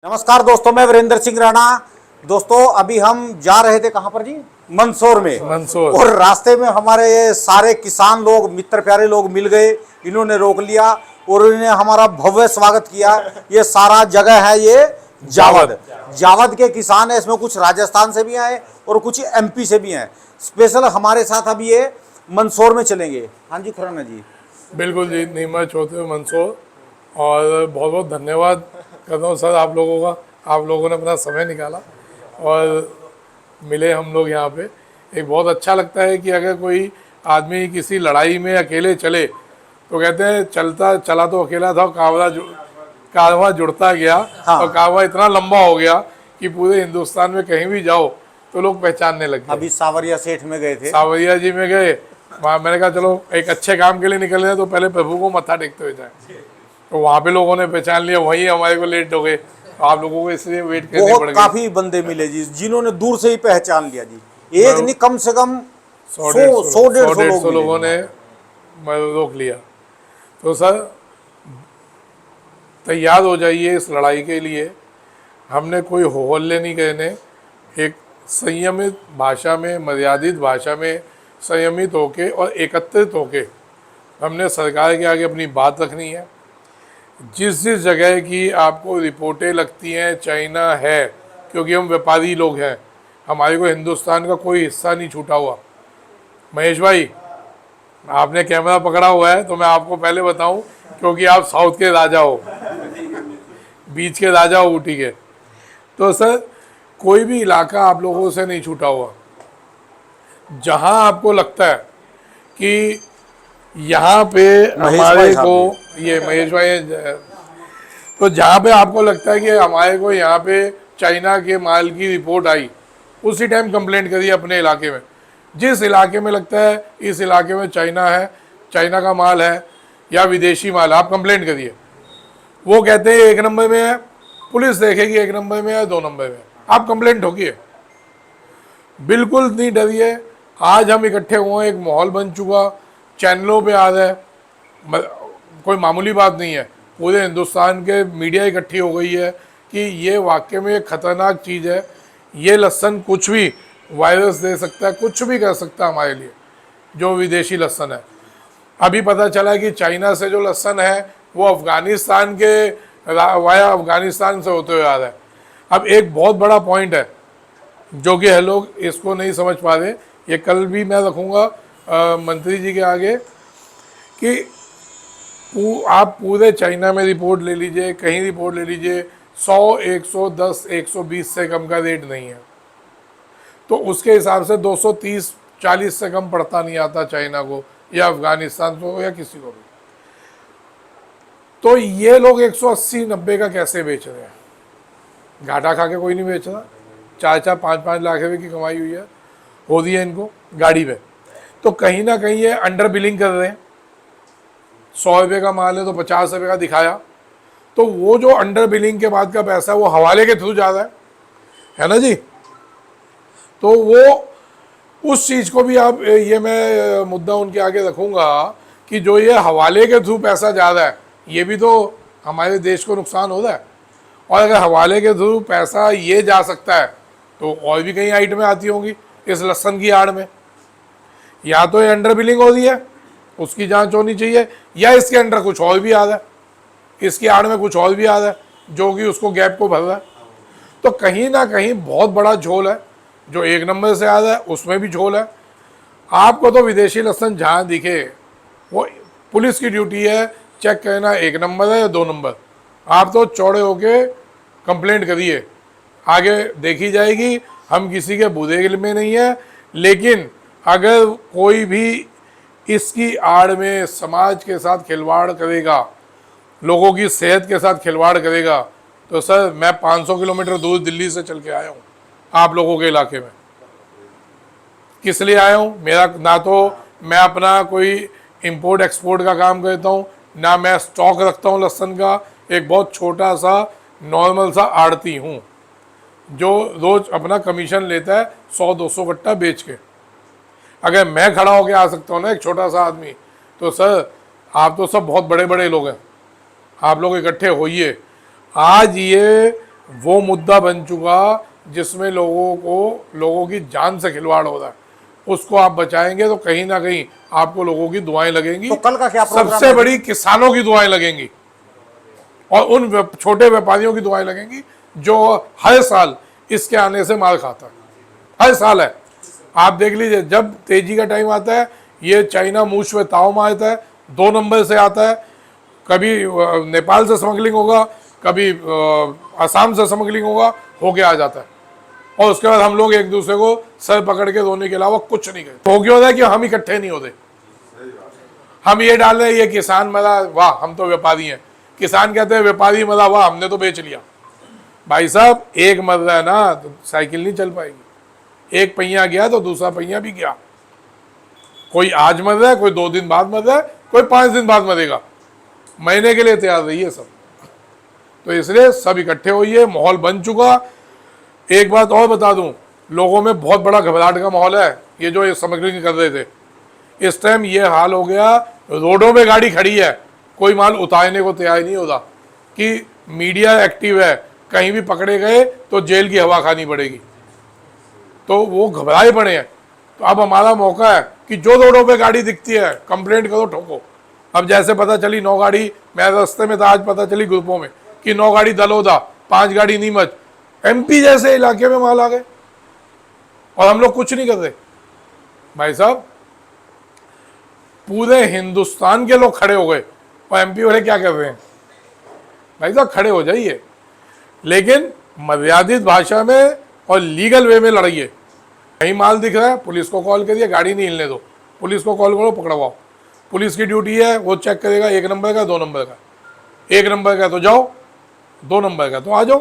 नमस्कार दोस्तों, मैं वीरेंद्र सिंह राणा। दोस्तों अभी हम जा रहे थे कहां पर जी? मंदसौर में। मंदसौर। और रास्ते में हमारे ये सारे किसान लोग, मित्र प्यारे लोग मिल गए। इन्होंने रोक लिया और इन्होंने हमारा भव्य स्वागत किया। ये सारा जगह है ये जावद। जावद के किसान है, इसमें कुछ राजस्थान से भी आए और कुछ एमपी से भी हैं। स्पेशल हमारे साथ अभी ये मंदसौर में चलेंगे। हाँ जी खुराना जी। बिल्कुल जी, नीमच होते हुए मंदसौर। और बहुत बहुत धन्यवाद करता हूँ सर आप लोगों का। आप लोगों ने अपना समय निकाला और मिले हम लोग यहाँ पे। एक बहुत अच्छा लगता है कि अगर कोई आदमी किसी लड़ाई में अकेले चले तो कहते हैं चलता चला तो अकेला था, कारवां जुड़ता गया। हाँ। और कारवां इतना लंबा हो गया कि पूरे हिंदुस्तान में कहीं भी जाओ तो लोग पहचानने लग गए। अभी सावरिया सेठ में गए थे। सावरिया जी में गए, वहाँ मैंने कहा चलो एक अच्छे काम के लिए निकल रहे हैं तो पहले प्रभु को मत्था टेकते हुए जाए। तो वहाँ पे लोगों ने पहचान लिया, वहीं हमारे को लेट हो गए। तो आप लोगों को इसलिए वेट करनी पड़ बहुत गई। काफी बंदे मिले जी, जिन्होंने दूर से ही पहचान लिया जी। एक नहीं, कम से कम 100-150 लोगों ने रोक लिया। तो सर तैयार हो जाइए इस लड़ाई के लिए। हमने कोई हो हल्ले नहीं कहने, एक संयमित भाषा में, मर्यादित भाषा में संयमित होके और एकत्रित होके हमने सरकार के आगे अपनी बात रखनी है। जिस जिस जगह की आपको रिपोर्टें लगती हैं चाइना है, क्योंकि हम व्यापारी लोग हैं, हमारे को हिंदुस्तान का कोई हिस्सा नहीं छूटा हुआ। महेश भाई, आपने कैमरा पकड़ा हुआ है तो मैं आपको पहले बताऊं, क्योंकि आप साउथ के राजा हो, बीच के राजा हो ऊटी के। तो सर कोई भी इलाका आप लोगों से नहीं छूटा हुआ। जहां आपको लगता है कि यहाँ पे हमारे को, ये महेश भाई, तो जहाँ पे आपको लगता है कि हमारे को यहाँ पे चाइना के माल की रिपोर्ट आई, उसी टाइम कंप्लेंट करिए अपने इलाके में। जिस इलाके में लगता है इस इलाके में चाइना है, चाइना का माल है या विदेशी माल है, आप कंप्लेंट करिए। वो कहते हैं 1 नंबर में है, पुलिस देखेगी 1 नंबर में है, 2 नंबर में, आप कंप्लेंट ठोकिए। बिल्कुल नहीं डरिए। आज हम इकट्ठे हुए, एक माहौल बन चुका, चैनलों पे आ रहा है, कोई मामूली बात नहीं है। पूरे हिंदुस्तान के मीडिया इकट्ठी हो गई है कि ये वाकई में एक खतरनाक चीज़ है। ये लहसन कुछ भी वायरस दे सकता है, कुछ भी कर सकता है हमारे लिए, जो विदेशी लहसन है। अभी पता चला कि चाइना से जो लहसन है वो अफ़गानिस्तान के वाया अफ़गानिस्तान से होते हुए आ रहा है। अब एक बहुत बड़ा पॉइंट है जो कि है लोग इसको नहीं समझ पा रहे। ये कल भी मैं रखूँगा मंत्री जी के आगे कि आप पूरे चाइना में रिपोर्ट ले लीजिए, कहीं रिपोर्ट ले लीजिए, 100, 110, 120 से कम का रेट नहीं है। तो उसके हिसाब से 230, 40 से कम पड़ता नहीं आता चाइना को या अफगानिस्तान को या किसी को भी। तो ये लोग 180, 90 का कैसे बेच रहे हैं? घाटा खा के कोई नहीं बेच रहा। 4-4, 5-5 लाख रुपए की कमाई हुई है, हो रही है इनको गाड़ी में। तो कहीं ना कहीं ये अंडर बिलिंग कर रहे हैं। 100 रुपये का माल है तो 50 रुपये का दिखाया, तो वो जो अंडर बिलिंग के बाद का पैसा है वो हवाले के थ्रू जा रहा है ना जी। तो वो उस चीज़ को भी आप, ये मैं मुद्दा उनके आगे रखूँगा कि जो ये हवाले के थ्रू पैसा जा रहा है, ये भी तो हमारे देश को नुकसान हो रहा है। और अगर हवाले के थ्रू पैसा ये जा सकता है तो और भी कई आइटमें आती होंगी इस लहसन की आड़ में। या तो ये अंडर बिलिंग हो रही है, उसकी जांच होनी चाहिए, या इसके अंडर कुछ और भी आ रहा है, इसकी आड़ में कुछ और भी आ रहा है जो कि उसको गैप को भर रहा है। तो कहीं ना कहीं बहुत बड़ा झोल है। जो 1 नंबर से आ रहा है उसमें भी झोल है। आपको तो विदेशी लहसन जहाँ दिखे, वो पुलिस की ड्यूटी है चेक करना 1 नंबर है या 2 नंबर। आप तो चौड़े होके कंप्लेंट करिए, आगे देखी जाएगी। हम किसी के बुरे में नहीं है, लेकिन अगर कोई भी इसकी आड़ में समाज के साथ खिलवाड़ करेगा, लोगों की सेहत के साथ खिलवाड़ करेगा, तो सर मैं 500 किलोमीटर दूर दिल्ली से चल के आया हूँ आप लोगों के इलाके में। किस लिए आया हूँ? मेरा ना तो मैं अपना कोई इंपोर्ट एक्सपोर्ट का काम करता हूँ, ना मैं स्टॉक रखता हूँ लहसन का। एक बहुत छोटा सा नॉर्मल सा आड़ती हूँ जो रोज अपना कमीशन लेता है 100-200 कट्टा बेच के। अगर मैं खड़ा होके आ सकता हूँ ना, एक छोटा सा आदमी, तो सर आप तो सब बहुत बड़े बड़े लोग हैं, आप लोग इकट्ठे होइए। आज ये वो मुद्दा बन चुका जिसमें लोगों की जान से खिलवाड़ हो रहा है, उसको आप बचाएंगे तो कहीं ना कहीं आपको लोगों की दुआएं लगेंगी। तो कल का क्या प्रोग्राम सबसे है? बड़ी किसानों की दुआएं लगेंगी और उन छोटे व्यापारियों की दुआएं लगेंगी जो हर साल इसके आने से मार खाता है, हर साल है। आप देख लीजिए, जब तेजी का टाइम आता है ये चाइना मूछ में ताव मारता है, 2 नंबर से आता है, कभी नेपाल से स्मगलिंग होगा, कभी असम से स्मगलिंग होगा, होके आ जाता है और उसके बाद हम लोग एक दूसरे को सर पकड़ के रोने के अलावा कुछ नहीं करते। हो क्यों होता है कि हम इकट्ठे नहीं होते, हम ये डाल रहे हैं ये किसान मरा वाह हम तो व्यापारी हैं, किसान कहते हैं व्यापारी मरा वाह हमने तो बेच लिया। भाई साहब एक मर रहा है ना तो साइकिल नहीं चल पाएगी, एक पहिया गया तो दूसरा पहिया भी गया। कोई आज मर रहा है, कोई 2 दिन बाद मर रहा है, कोई 5 दिन बाद मरेगा, महीने के लिए तैयार रहिए सब। तो इसलिए सब इकट्ठे होइए, माहौल बन चुका। एक बात और बता दूं, लोगों में बहुत बड़ा घबराहट का माहौल है। ये जो ये स्मगलिंग कर रहे थे, इस टाइम ये हाल हो गया, रोडों में गाड़ी खड़ी है, कोई माल उतारने को तैयार नहीं होता कि मीडिया एक्टिव है, कहीं भी पकड़े गए तो जेल की हवा खानी पड़ेगी, तो वो घबराए पड़े हैं। तो अब हमारा मौका है कि जो रोडों पे गाड़ी दिखती है कंप्लेंट करो, ठोको। अब जैसे पता चली 9 गाड़ी, मैं रास्ते में था आज, पता चली ग्रुपों में कि 9 गाड़ी दलोदा, 5 गाड़ी नीमच, MP जैसे इलाके में माल आ गए और हम लोग कुछ नहीं कर रहे। भाई साहब पूरे हिंदुस्तान के लोग खड़े हो गए और MP वाले क्या कर रहे हैं? भाई साहब खड़े हो जाइए, लेकिन मर्यादित भाषा में और लीगल वे में लड़ाइए। कहीं माल दिख रहा है पुलिस को कॉल करिए, गाड़ी नहीं हिलने दो, पुलिस को कॉल करो, पकड़वाओ। पुलिस की ड्यूटी है, वो चेक करेगा 1 नंबर का 2 नंबर का, 1 नंबर का तो जाओ, 2 नंबर का तो आ जाओ।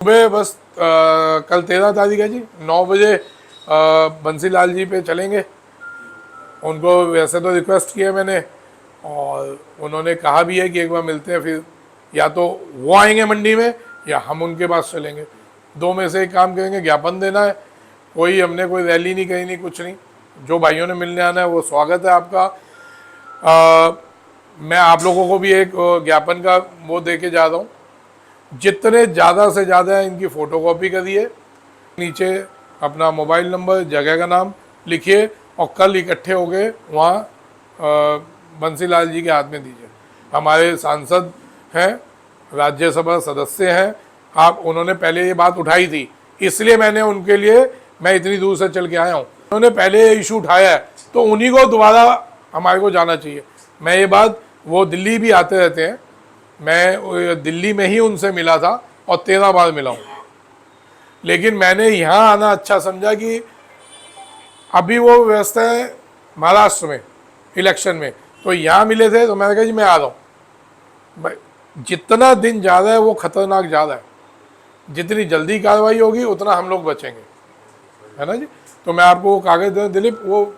सुबह बस कल 13 तारीख है जी, 9 बजे बंसीलाल जी पे चलेंगे। उनको वैसे तो रिक्वेस्ट किया मैंने और उन्होंने कहा भी है कि एक बार मिलते हैं, फिर या तो वो आएंगे मंडी में या हम उनके पास चलेंगे, 2 में से एक काम करेंगे। ज्ञापन देना है, हमने कोई रैली नहीं कही, नहीं कुछ नहीं। जो भाइयों ने मिलने आना है वो स्वागत है आपका। मैं आप लोगों को भी एक ज्ञापन का वो दे के जा रहा हूँ, जितने ज़्यादा से ज़्यादा इनकी फ़ोटोकॉपी करिए, नीचे अपना मोबाइल नंबर, जगह का नाम लिखिए और कल इकट्ठे हो गए वहाँ बंसीलाल जी के हाथ में दीजिए। हमारे सांसद हैं, राज्यसभा सदस्य हैं, उन्होंने पहले ये बात उठाई थी, इसलिए मैंने उनके लिए मैं इतनी दूर से चल के आया हूँ। उन्होंने पहले ये इशू उठाया है तो उन्हीं को दोबारा हमारे को जाना चाहिए। मैं ये बात, वो दिल्ली भी आते रहते हैं, मैं दिल्ली में ही उनसे मिला था और 13 बार मिला हूँ, लेकिन मैंने यहाँ आना अच्छा समझा कि अभी वो व्यवस्था है महाराष्ट्र में इलेक्शन में, तो यहाँ मिले थे तो मैंने कहा जी मैं आ रहा हूँ। जितना दिन ज़्यादा है वो खतरनाक ज़्यादा है, जितनी जल्दी कार्रवाई होगी उतना हम लोग बचेंगे, है ना जी। तो मैं आपको वो कागज़ दे दिलीप, वो